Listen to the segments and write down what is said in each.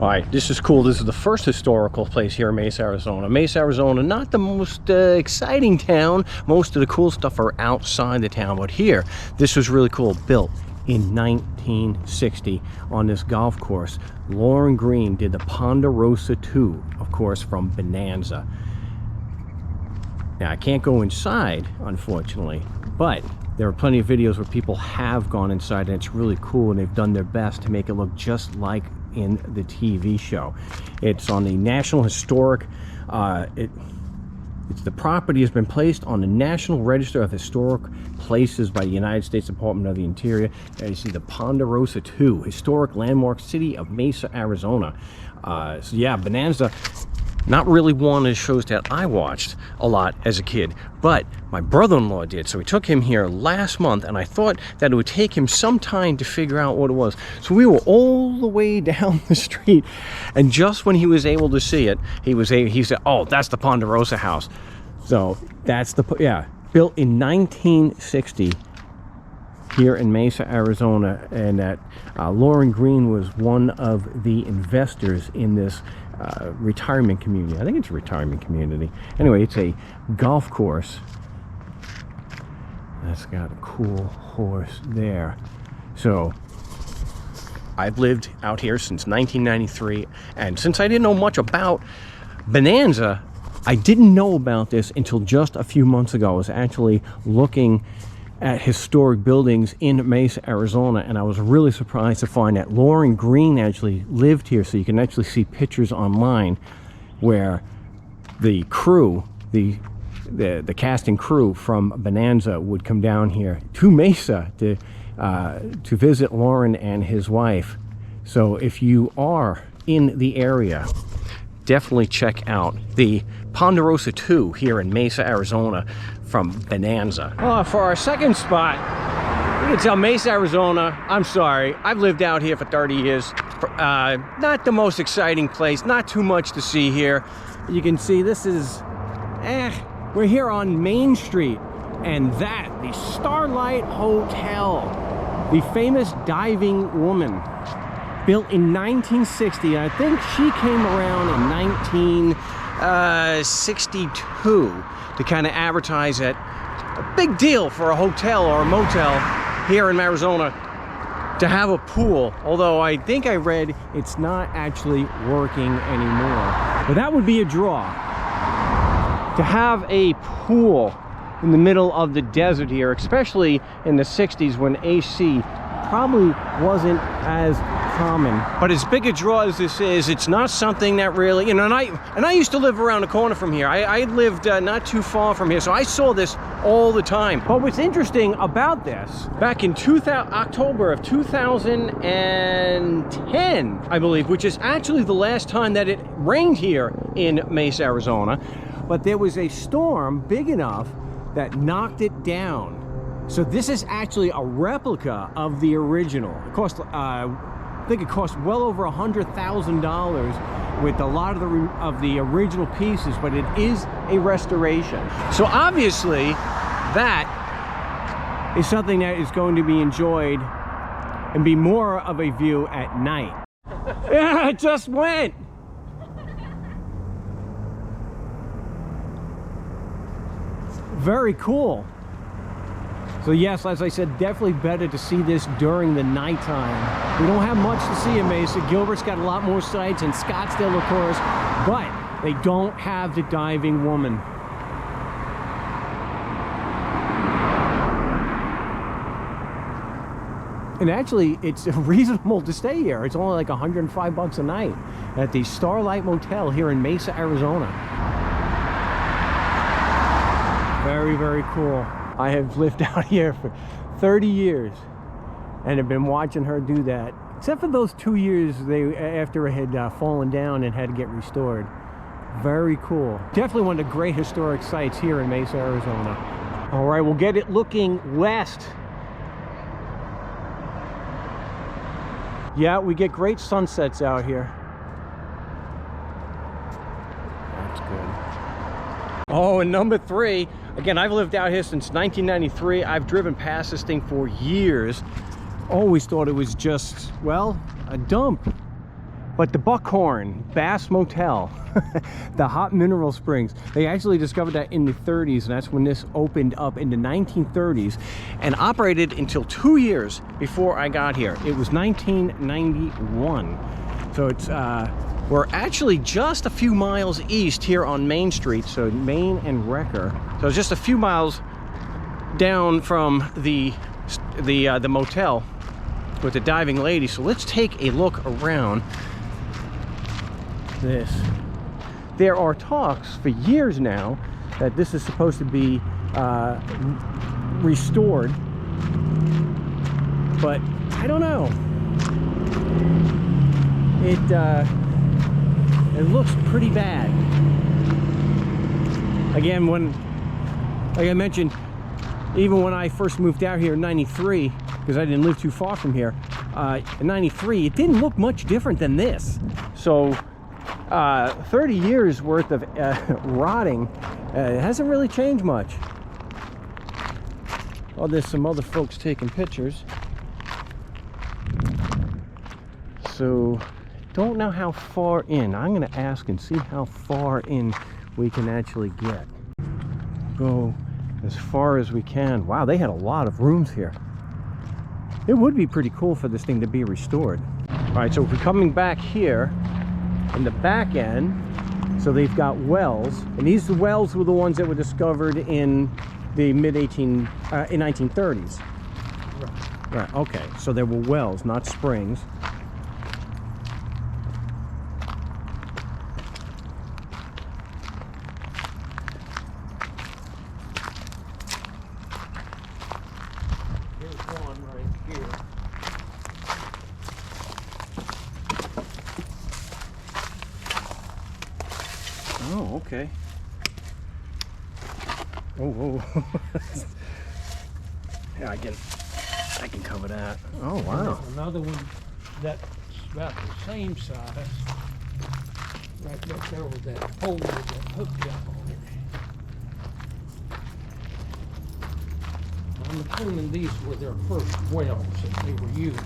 All right, this is cool. This is the first historical place here in Mesa, Arizona. Mesa, Arizona, not the most exciting town. Most of the cool stuff are outside the town, but here, this was really cool. Built in 1960 on this golf course. Lauren Green did the Ponderosa II, of course, from Bonanza. Now, I can't go inside, unfortunately, but there are plenty of videos where people have gone inside, and it's really cool, and they've done their best to make it look just like in the TV show. It's on the National Historic, the property has been placed on the National Register of Historic Places by the United States Department of the Interior. There you see the Ponderosa II, historic landmark, city of Mesa, Arizona. So yeah, Bonanza, not really one of the shows that I watched a lot as a kid, but my brother-in-law did. So we took him here last month, and I thought that it would take him some time to figure out what it was. So we were all the way down the street, and just when he was able to see it, he said, "Oh, that's the Ponderosa house." So that's the, yeah, built in 1960 here in Mesa, Arizona, and that Lauren Green was one of the investors in this retirement community. I think it's a retirement community. Anyway, it's a golf course. That's got a cool horse there. So I've lived out here since 1993, and since I didn't know much about Bonanza, I didn't know about this until just a few months ago. I was actually looking at historic buildings in Mesa, Arizona, and I was really surprised to find that Lauren Green actually lived here. So you can actually see pictures online where the crew, the cast and crew from Bonanza would come down here to Mesa to visit Lauren and his wife. So if you are in the area, definitely check out the Ponderosa II here in Mesa, Arizona from Bonanza. For our second spot, you can tell Mesa, Arizona, I'm sorry, I've lived out here for 30 years. Not the most exciting place, not too much to see here. You can see this is, we're here on Main Street, and that, the Starlight Hotel, the famous diving woman, built in 1960. I think she came around in 1962 to kind of advertise that a big deal for a hotel or a motel here in Arizona to have a pool, although I think I read it's not actually working anymore. But that would be a draw, to have a pool in the middle of the desert here, especially in the 60s when AC probably wasn't as common. But as big a draw as this is, it's not something that really, you know, and I used to live around the corner from here. I lived not too far from here, so I saw this all the time. But what's interesting about this, back in October of 2010, I believe, which is actually the last time that it rained here in Mesa, Arizona, but there was a storm big enough that knocked it down. So this is actually a replica of the original. It cost, I think it cost well over $100,000 with a lot of the original pieces, but it is a restoration. So obviously that is something that is going to be enjoyed and be more of a view at night. Yeah, it just went. Very cool. So yes, as I said, definitely better to see this during the nighttime. We don't have much to see in Mesa. Gilbert's got a lot more sights, and Scottsdale, of course, but they don't have the diving woman. And actually, it's reasonable to stay here. It's only like $105 a night at the Starlight Motel here in Mesa, Arizona. Very, very cool. I have lived out here for 30 years and have been watching her do that. Except for those 2 years after it had fallen down and had to get restored. Very cool. Definitely one of the great historic sites here in Mesa, Arizona. All right, we'll get it looking west. Yeah, we get great sunsets out here. That's good. Oh, and number 3. Again, I've lived out here since 1993. I've driven past this thing for years. Always thought it was just, well, a dump. But the Buckhorn Bass Motel, the hot mineral springs, they actually discovered that in the 30s, and that's when this opened up in the 1930s and operated until 2 years before I got here. It was 1991. So it's we're actually just a few miles east here on Main Street, so Main and Wrecker. So it's just a few miles down from the motel with the diving lady. So let's take a look around this. There are talks for years now that this is supposed to be restored, but I don't know. It looks pretty bad. Again, like I mentioned, even when I first moved out here in '93, because I didn't live too far from here, in '93, it didn't look much different than this. So 30 years worth of rotting, it hasn't really changed much. Oh, there's some other folks taking pictures. So don't know how far in. I'm going to ask and see how far in we can actually get. Go as far as we can. Wow, they had a lot of rooms here. It would be pretty cool for this thing to be restored. All right, so if we're coming back here in the back end, so they've got wells, and these wells were the ones that were discovered in the in 1930s. Right, okay, so there were wells, not springs. Oh, okay. Oh. Yeah, I can cover that. Oh, wow. Another one that's about the same size. Right there with that hole with that hook job on it. I'm assuming these were their first wells that they were using.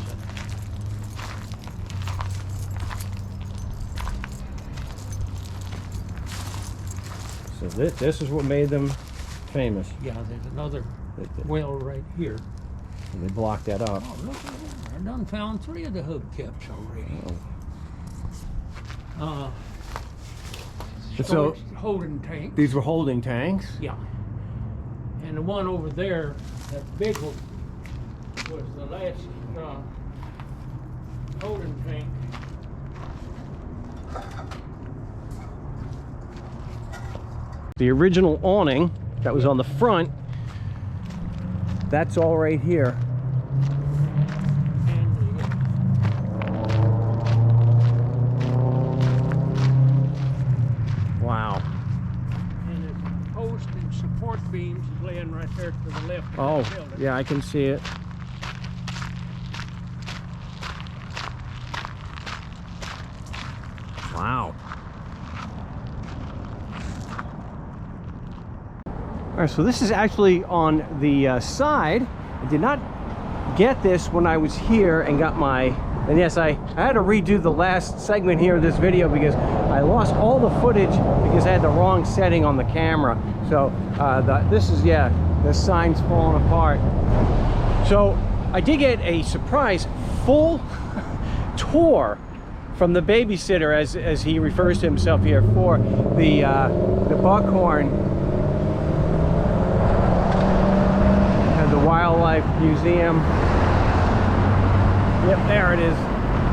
So this is what made them famous. Yeah, there's another well right here. And they blocked that up. Oh, look at that. I done found 3 of the hubcaps already. Oh. So holding tanks. These were holding tanks? Yeah. And the one over there, that big one, was the last holding tank. The original awning that was on the front, that's all right here. Wow. And the post and support beams is laying right there to the left of Oh, the building. yeah, I can see it. Wow. All right, so this is actually on the side. I did not get this when I was here and got my, and yes, I had to redo the last segment here of this video because I lost all the footage because I had the wrong setting on the camera. So this is, yeah, the sign's falling apart. So I did get a surprise full tour from the babysitter, as he refers to himself here, for the Buckhorn. The Wildlife Museum. Yep, there it is.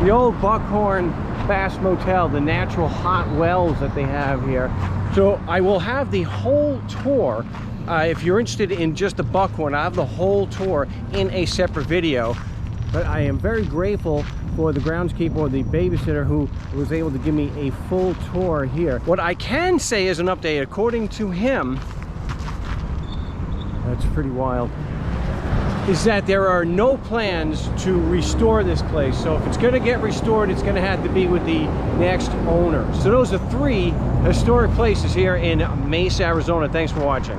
The old Buckhorn Bass Motel, the natural hot wells that they have here. So I will have the whole tour. If you're interested in just the Buckhorn, I have the whole tour in a separate video. But I am very grateful for the groundskeeper or the babysitter who was able to give me a full tour here. What I can say as an update, according to him, that's pretty wild, is that there are no plans to restore this place. So if it's going to get restored, it's going to have to be with the next owner. So those are 3 historic places here in Mesa, Arizona. Thanks for watching.